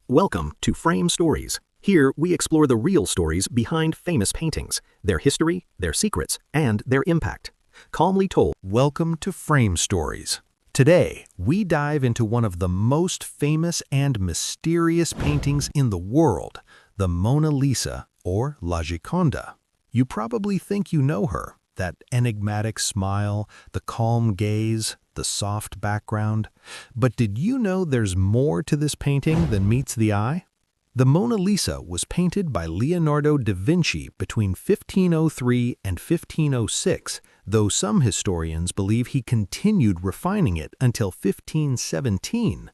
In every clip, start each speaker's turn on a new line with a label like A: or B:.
A: Welcome to Frame Stories. Here we explore the real stories behind famous paintings, their history, their secrets, and their impact. Calmly told.
B: Welcome to Frame Stories. Today, we dive into one of the most famous and mysterious paintings in the world, the Mona Lisa, or La Gioconda. You probably think you know her, that enigmatic smile, the calm gaze, the soft background. But did you know there's more to this painting than meets the eye? The Mona Lisa was painted by Leonardo da Vinci between 1503 and 1506, though some historians believe he continued refining it until 1517.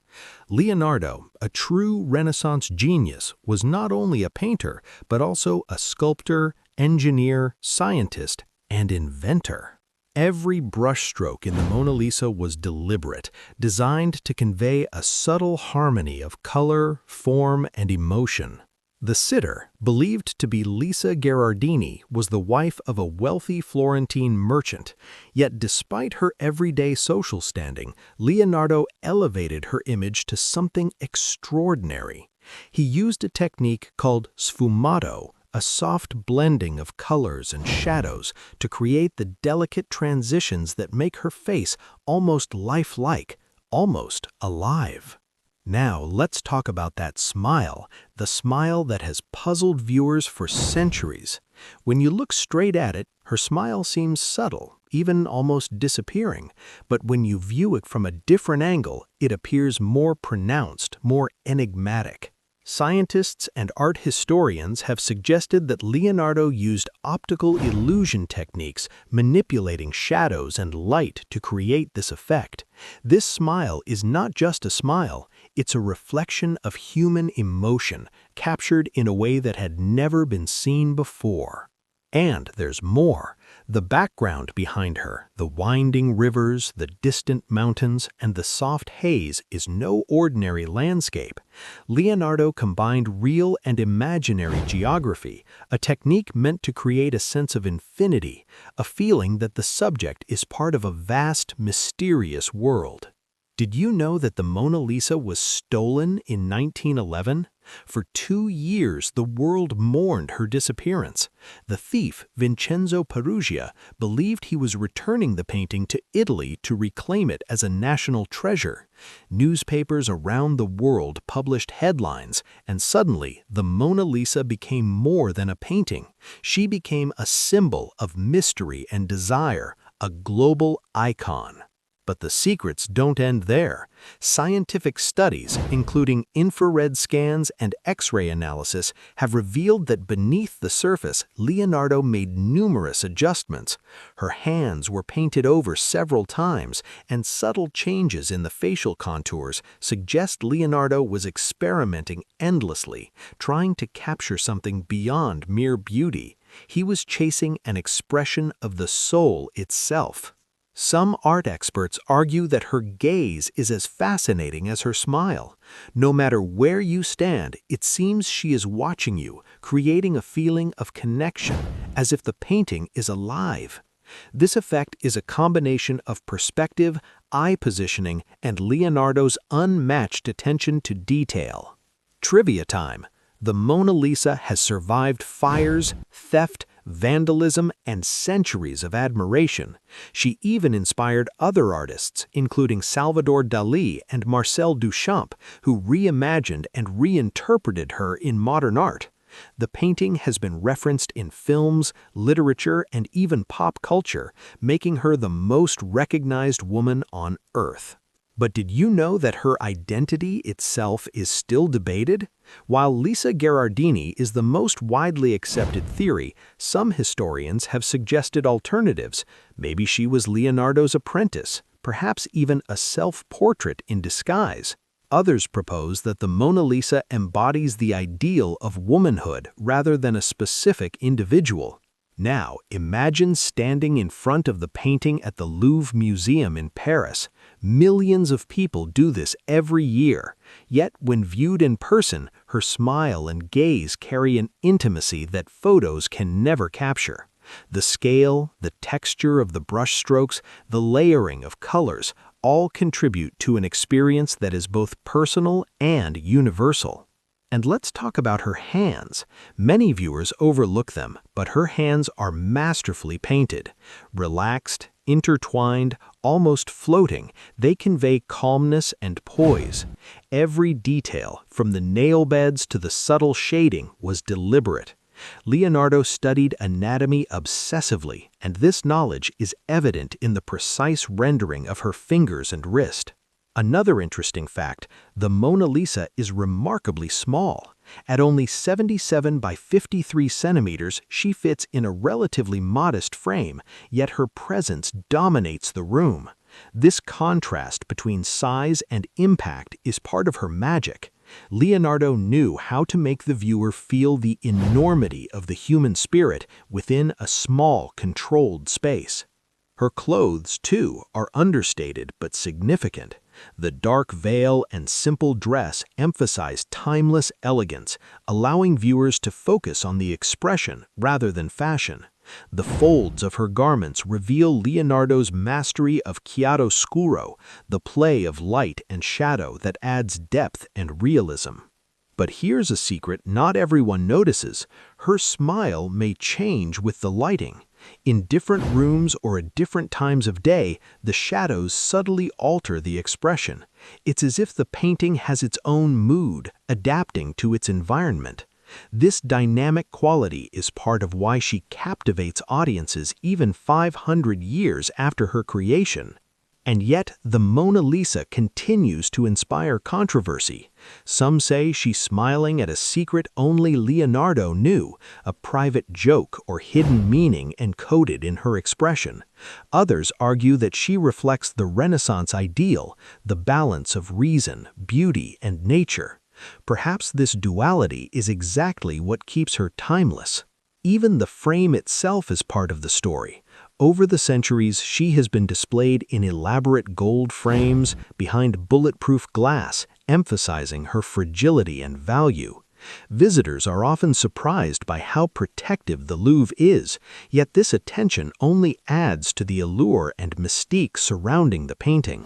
B: Leonardo, a true Renaissance genius, was not only a painter, but also a sculptor, engineer, scientist, and inventor. Every brushstroke in the Mona Lisa was deliberate, designed to convey a subtle harmony of color, form, and emotion. The sitter, believed to be Lisa Gherardini, was the wife of a wealthy Florentine merchant. Yet despite her everyday social standing, Leonardo elevated her image to something extraordinary. He used a technique called sfumato, a soft blending of colors and shadows to create the delicate transitions that make her face almost lifelike, almost alive. Now let's talk about that smile, the smile that has puzzled viewers for centuries. When you look straight at it, her smile seems subtle, even almost disappearing, but when you view it from a different angle, it appears more pronounced, more enigmatic. Scientists and art historians have suggested that Leonardo used optical illusion techniques, manipulating shadows and light to create this effect. This smile is not just a smile, it's a reflection of human emotion, captured in a way that had never been seen before. And there's more. The background behind her, the winding rivers, the distant mountains, and the soft haze is no ordinary landscape. Leonardo combined real and imaginary geography, a technique meant to create a sense of infinity, a feeling that the subject is part of a vast, mysterious world. Did you know that the Mona Lisa was stolen in 1911? For 2 years, the world mourned her disappearance. The thief, Vincenzo Peruggia, believed he was returning the painting to Italy to reclaim it as a national treasure. Newspapers around the world published headlines, and suddenly, the Mona Lisa became more than a painting. She became a symbol of mystery and desire, a global icon. But the secrets don't end there. Scientific studies, including infrared scans and X-ray analysis, have revealed that beneath the surface, Leonardo made numerous adjustments. Her hands were painted over several times, and subtle changes in the facial contours suggest Leonardo was experimenting endlessly, trying to capture something beyond mere beauty. He was chasing an expression of the soul itself. Some art experts argue that her gaze is as fascinating as her smile. No matter where you stand, it seems she is watching you, creating a feeling of connection, as if the painting is alive. This effect is a combination of perspective, eye positioning, and Leonardo's unmatched attention to detail. Trivia time. The Mona Lisa has survived fires, theft, vandalism, and centuries of admiration. She even inspired other artists, including Salvador Dalí and Marcel Duchamp, who reimagined and reinterpreted her in modern art. The painting has been referenced in films, literature, and even pop culture, making her the most recognized woman on Earth. But did you know that her identity itself is still debated? While Lisa Gherardini is the most widely accepted theory, some historians have suggested alternatives. Maybe she was Leonardo's apprentice, perhaps even a self-portrait in disguise. Others propose that the Mona Lisa embodies the ideal of womanhood rather than a specific individual. Now, imagine standing in front of the painting at the Louvre Museum in Paris. Millions of people do this every year. Yet, when viewed in person, her smile and gaze carry an intimacy that photos can never capture. The scale, the texture of the brushstrokes, the layering of colors, all contribute to an experience that is both personal and universal. And let's talk about her hands. Many viewers overlook them, but her hands are masterfully painted. Relaxed, intertwined, almost floating, they convey calmness and poise. Every detail, from the nail beds to the subtle shading, was deliberate. Leonardo studied anatomy obsessively, and this knowledge is evident in the precise rendering of her fingers and wrist. Another interesting fact, the Mona Lisa is remarkably small. At only 77 by 53 centimeters, she fits in a relatively modest frame, yet her presence dominates the room. This contrast between size and impact is part of her magic. Leonardo knew how to make the viewer feel the enormity of the human spirit within a small, controlled space. Her clothes, too, are understated but significant. The dark veil and simple dress emphasize timeless elegance, allowing viewers to focus on the expression rather than fashion. The folds of her garments reveal Leonardo's mastery of chiaroscuro, the play of light and shadow that adds depth and realism. But here's a secret not everyone notices. Her smile may change with the lighting. In different rooms or at different times of day, the shadows subtly alter the expression. It's as if the painting has its own mood, adapting to its environment. This dynamic quality is part of why she captivates audiences even 500 years after her creation. And yet, the Mona Lisa continues to inspire controversy. Some say she's smiling at a secret only Leonardo knew, a private joke or hidden meaning encoded in her expression. Others argue that she reflects the Renaissance ideal, the balance of reason, beauty, and nature. Perhaps this duality is exactly what keeps her timeless. Even the frame itself is part of the story. Over the centuries, she has been displayed in elaborate gold frames behind bulletproof glass, emphasizing her fragility and value. Visitors are often surprised by how protective the Louvre is, yet this attention only adds to the allure and mystique surrounding the painting.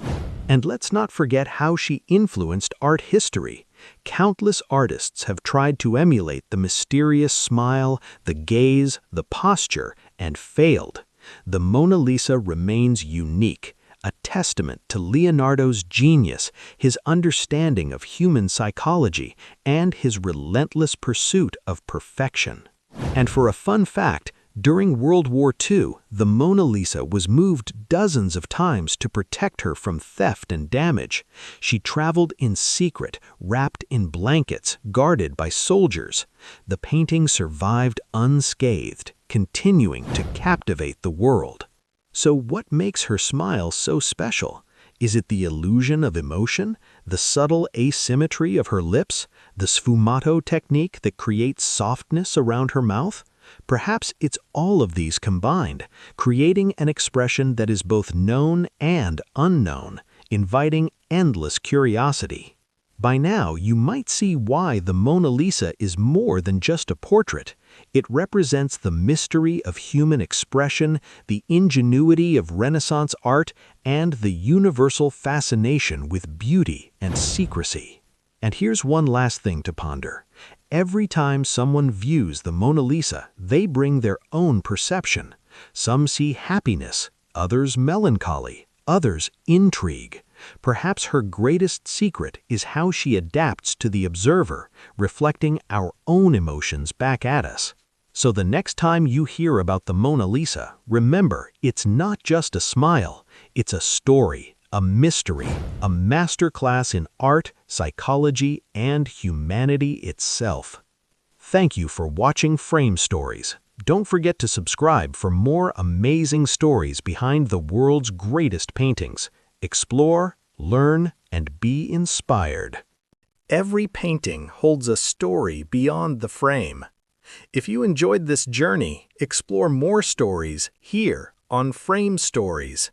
B: And let's not forget how she influenced art history. Countless artists have tried to emulate the mysterious smile, the gaze, the posture, and failed. The Mona Lisa remains unique, a testament to Leonardo's genius, his understanding of human psychology, and his relentless pursuit of perfection. And for a fun fact, during World War II, the Mona Lisa was moved dozens of times to protect her from theft and damage. She traveled in secret, wrapped in blankets, guarded by soldiers. The painting survived unscathed, continuing to captivate the world. So what makes her smile so special? Is it the illusion of emotion, the subtle asymmetry of her lips, the sfumato technique that creates softness around her mouth? Perhaps it's all of these combined, creating an expression that is both known and unknown, inviting endless curiosity. By now, you might see why the Mona Lisa is more than just a portrait. It represents the mystery of human expression, the ingenuity of Renaissance art, and the universal fascination with beauty and secrecy. And here's one last thing to ponder. Every time someone views the Mona Lisa, they bring their own perception. Some see happiness, others melancholy, others intrigue. Perhaps her greatest secret is how she adapts to the observer, reflecting our own emotions back at us. So the next time you hear about the Mona Lisa, remember, it's not just a smile, it's a story, a mystery, a masterclass in art, psychology, and humanity itself. Thank you for watching Frame Stories. Don't forget to subscribe for more amazing stories behind the world's greatest paintings. Explore, learn, and be inspired. Every painting holds a story beyond the frame. If you enjoyed this journey, explore more stories here on Frame Stories.